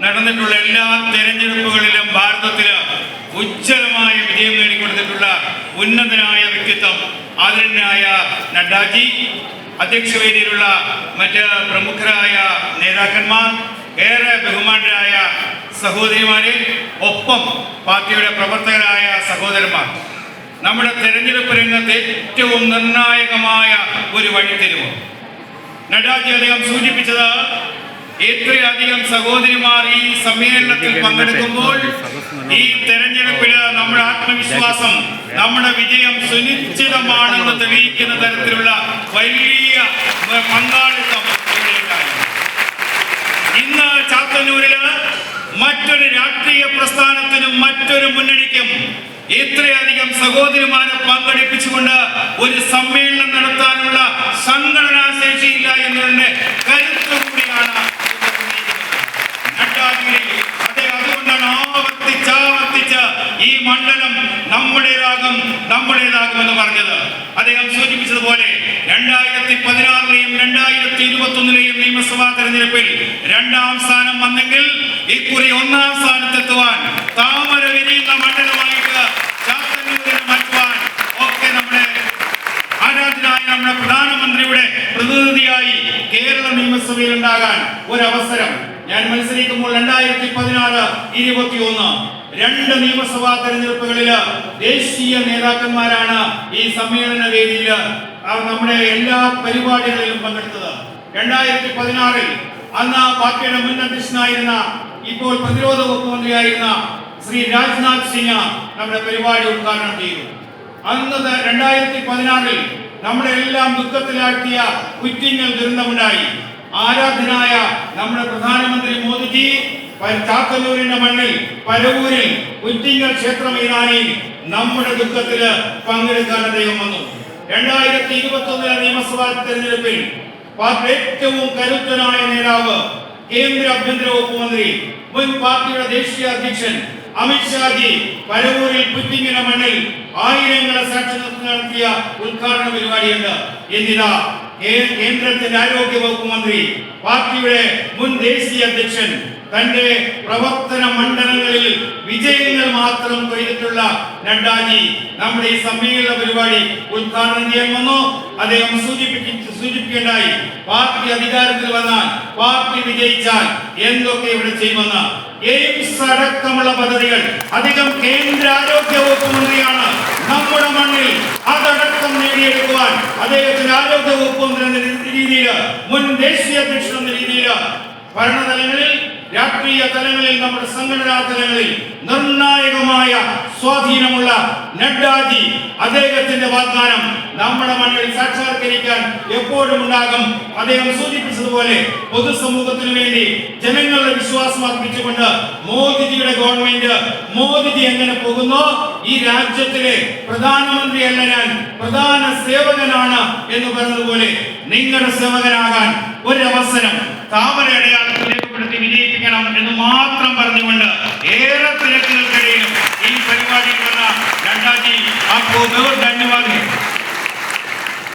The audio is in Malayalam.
നടന്നിട്ടുള്ള എല്ലാ തെരഞ്ഞെടുപ്പുകളിലും ഭാരതത്തിന് ഉജ്ജ്വലമായ വിജയം നേടിക്കൊടുത്തിട്ടുള്ള ഉന്നതനായ വ്യക്തിത്വം ആദരണീയനായ നഡ്ഡാജി, അധ്യക്ഷവേദിയിലുള്ള മറ്റ് പ്രമുഖരായ നേതാക്കന്മാർ, ഏറെ ബഹുമാനരായ സഹോദരിമാരെ, ഒപ്പം പാർട്ടിയുടെ പ്രവർത്തകരായ സഹോദരന്മാർ, നമ്മുടെ തെരഞ്ഞെടുപ്പ് രംഗത്ത് ഏറ്റവും നിർണായകമായ ഒരു വഴിത്തിരിവ് നഡ്ഡാജി അദ്ദേഹം സൂചിപ്പിച്ചത്, ഇത്രയധികം സഹോദരിമാർ ഈ സമ്മേളനത്തിൽ പങ്കെടുക്കുമ്പോൾ ഈ തെരഞ്ഞെടുപ്പിൽ നമ്മുടെ ആത്മവിശ്വാസം, നമ്മുടെ വിജയം സുനിശ്ചിതമാണെന്ന് തെളിയിക്കുന്ന തരത്തിലുള്ള വലിയ പങ്കാളിത്തം ഇന്ന് ചാത്തന്നൂരില് മറ്റൊരു രാഷ്ട്രീയ പ്രസ്ഥാനത്തിനും മറ്റൊരു മുന്നണിക്കും ഇത്രയധികം സഹോദരിമാരെ പങ്കെടുപ്പിച്ചുകൊണ്ട് ഒരു സമ്മേളനം നടത്താനുള്ള സംഘടനാ ശേഷിയില്ല എന്നതിന്റെ കരുത്തുകൂടിയാണ് അതുകൊണ്ടാണ് ആവർത്തിച്ച് ഈ മണ്ഡലം നമ്മുടേതാകുമെന്ന് പറഞ്ഞത്. അദ്ദേഹം സൂചിപ്പിച്ചതുപോലെ 2016-ലെയും 2021-ലെയും നിയമസഭാ തെരഞ്ഞെടുപ്പിൽ 2ാം സ്ഥാനം വന്നെങ്കിൽ ഇക്കുറി 1ാം സ്ഥാനത്തെത്തുവാൻ, താമര വിരിയുന്ന മണ്ഡലമായിട്ട് ചാത്തന്നൂരിനെ മാറ്റുവാൻ ഒക്കെ നമ്മുടെ ആരാധനായ നമ്മുടെ പ്രധാനമന്ത്രിയുടെ പ്രതിനിധിയായി കേരള നിയമസഭയിൽ ഉണ്ടാകാൻ ഒരവസരം. ഞാൻ മത്സരിക്കുമ്പോൾ 2016-21 2 നിയമസഭാ തെരഞ്ഞെടുപ്പുകളില് ദേശീയ നേതാക്കന്മാരാണ് ഈ സമ്മേളന വേദിയിൽ നമ്മുടെ എല്ലാ പരിപാടികളിലും പങ്കെടുത്തത്. 2016-ൽ അന്ന് പാർട്ടിയുടെ മുൻ അധ്യക്ഷനായിരുന്ന, ഇപ്പോൾ പ്രതിരോധ വകുപ്പ് മന്ത്രിയായിരുന്ന ശ്രീ രാജ്നാഥ് സിംഗ് നമ്മുടെ പരിപാടി ഉദ്ഘാടനം ചെയ്തു. അന്ന് 2016-ൽ നമ്മുടെ എല്ലാം ദുഃഖത്തിലാഴ്ത്തിയ കുറ്റിങ്ങൽ ദുരന്തമുണ്ടായി. ആരാധനായ നമ്മുടെ പ്രധാനമന്ത്രി മോദിജി ചാത്തന്നൂരിന്റെ മണ്ണിൽ പരവൂരിൽ കുറ്റിങ്ങൽ ക്ഷേത്ര മൈതാനിയിൽ നമ്മുടെ ദുഃഖത്തിൽ പങ്കെടുക്കാൻ അദ്ദേഹം വന്നു. 2021 നിയമസഭാ തെരഞ്ഞെടുപ്പിൽ ഏറ്റവും കരുത്തനായ നേതാവ്, കേന്ദ്ര ആഭ്യന്തര വകുപ്പ് മന്ത്രി, മുൻ പാർട്ടിയുടെ ദേശീയ അധ്യക്ഷൻ അമിത്ഷാജി പരവൂരിൽ കുറ്റിങ്ങൽ മണ്ണിൽ ആയിരങ്ങളെ സാക്ഷി നടത്തിയ ഉദ്ഘാടന പരിപാടിയുണ്ട്. എന്നിതാ കേന്ദ്രത്തിന്റെ ആരോഗ്യ വകുപ്പ് മന്ത്രി, പാർട്ടിയുടെ മുൻ ദേശീയ അധ്യക്ഷൻ, തന്റെ പ്രവർത്തന മണ്ഡലങ്ങളിൽ വിജയങ്ങൾ മാത്രം കൊയ്തിട്ടുള്ള നഡ്ഡാജി നമ്മുടെ ഈ സമ്മേളന പരിപാടി ഉദ്ഘാടനം ചെയ്യാൻ വന്നു. അദ്ദേഹം സൂചിപ്പിക്കേണ്ടായി, പാർട്ടി അധികാരത്തിൽ വന്നാൽ, പാർട്ടി വിജയിച്ചാൽ എന്തൊക്കെ ഇവിടെ ചെയ്യുമെന്ന്. എയിംസ് അടക്കമുള്ള പദ്ധതികൾ അധികം കേന്ദ്ര ആരോഗ്യ വകുപ്പ് മന്ത്രിയാണ് നമ്മുടെ മണ്ണിൽ അതടക്കം നേടിയെടുക്കുവാൻ അദ്ദേഹത്തിന്റെ ആരോഗ്യ വകുപ്പ് മന്ത്രി എന്ന രീതിയിൽ, മുൻ ദേശീയ അധ്യക്ഷൻ എന്ന രീതിയിൽ ഭരണതലങ്ങളിൽ, രാഷ്ട്രീയ തലങ്ങളിൽ, നമ്മുടെ സംഘടനാ തലങ്ങളിൽ നിർണായകമായ സ്വാധീനമുള്ള നഡ്ഡാജി, അദ്ദേഹത്തിന്റെ വാഗ്ദാനം നമ്മുടെ മണ്ണിൽ സാക്ഷാത്കരിക്കാൻ എപ്പോഴും ഉണ്ടാകും. അദ്ദേഹം സൂചിപ്പിച്ചതുപോലെ പൊതുസമൂഹത്തിന് വേണ്ടി ജനങ്ങളുടെ വിശ്വാസം അർപ്പിച്ചുകൊണ്ട് മോദിജിയുടെ ഗവൺമെന്റ്, മോദിജി എങ്ങനെ പോകുന്നോ ഈ രാജ്യത്തിലെ പ്രധാനമന്ത്രിയല്ല ഞാൻ, പ്രധാന സേവകനാണ് എന്ന് പറഞ്ഞതുപോലെ നിങ്ങളുടെ സേവകനാകാൻ ഒരവസരം താമര അടയാളത്തിൽ രേഖപ്പെടുത്തി വിജയിപ്പിക്കണം എന്ന് മാത്രം പറഞ്ഞുകൊണ്ട് ഏറെ തിരക്കുകൾക്കിടയിലും ഈ പരിപാടിയിൽ വന്ന നഡ്ഡാജി आपको बहुत धन्यवाद।